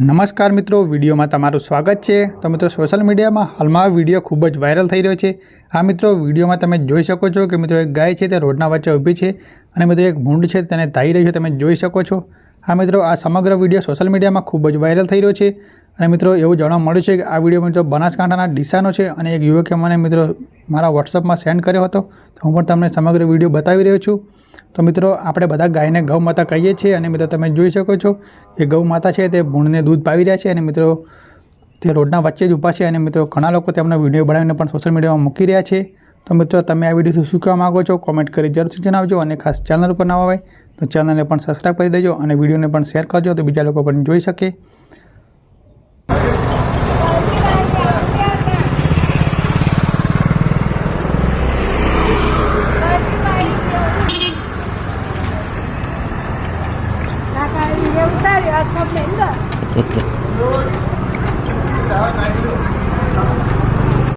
નમસ્કાર મિત્રો, વિડીયોમાં તમારું સ્વાગત છે। તો મિત્રો, સોશિયલ મીડિયામાં હાલમાં વિડીયો ખૂબ જ વાયરલ થઈ રહ્યો છે। આ મિત્રો, વિડીયોમાં તમે જોઈ શકો છો કે મિત્રો એક ગાય છે તે રોડના વચ્ચે ઊભી છે અને મિત્રો એક ભૂંડ છે તેને ધાઈ રહ્યું છે, તમે જોઈ શકો છો। આ મિત્રો, આ સમગ્ર વિડીયો સોશિયલ મીડિયામાં ખૂબ જ વાયરલ થઈ રહ્યો છે અને મિત્રો એવું જાણવા મળ્યું છે કે આ વિડીયો મિત્રો બનાસકાંઠાના ડીસાનો છે અને એક યુવકે મને મિત્રો મારા વોટ્સઅપમાં સેન્ડ કર્યો હતો, તો હું પણ તમને સમગ્ર વિડીયો બતાવી રહ્યો છું। તો મિત્રો, આપણે બધા ગાયને ગૌ માતા કહીએ છીએ અને મિત્રો તમે જોઈ શકો છો કે ગૌ માતા છે તે ભૂંડને દૂધ પાવી રહ્યા છે અને મિત્રો તે રોડના વચ્ચે જ ઊભા છે અને મિત્રો ઘણા લોકો તેમનો વિડીયો બનાવીને પણ સોશિયલ મીડિયામાં મૂકી રહ્યા છે। તો મિત્રો, તમે આ વિડીયોથી શું કહેવા માગો છો કોમેન્ટ કરી જરૂરથી જણાવજો અને ખાસ ચેનલ પર નવા હોય તો ચેનલને પણ સબસ્ક્રાઈબ કરી દેજો અને વિડીયોને પણ શેર કરજો તો બીજા લોકો પણ જોઈ શકે। Kakak ini udah ya, sampai enggak?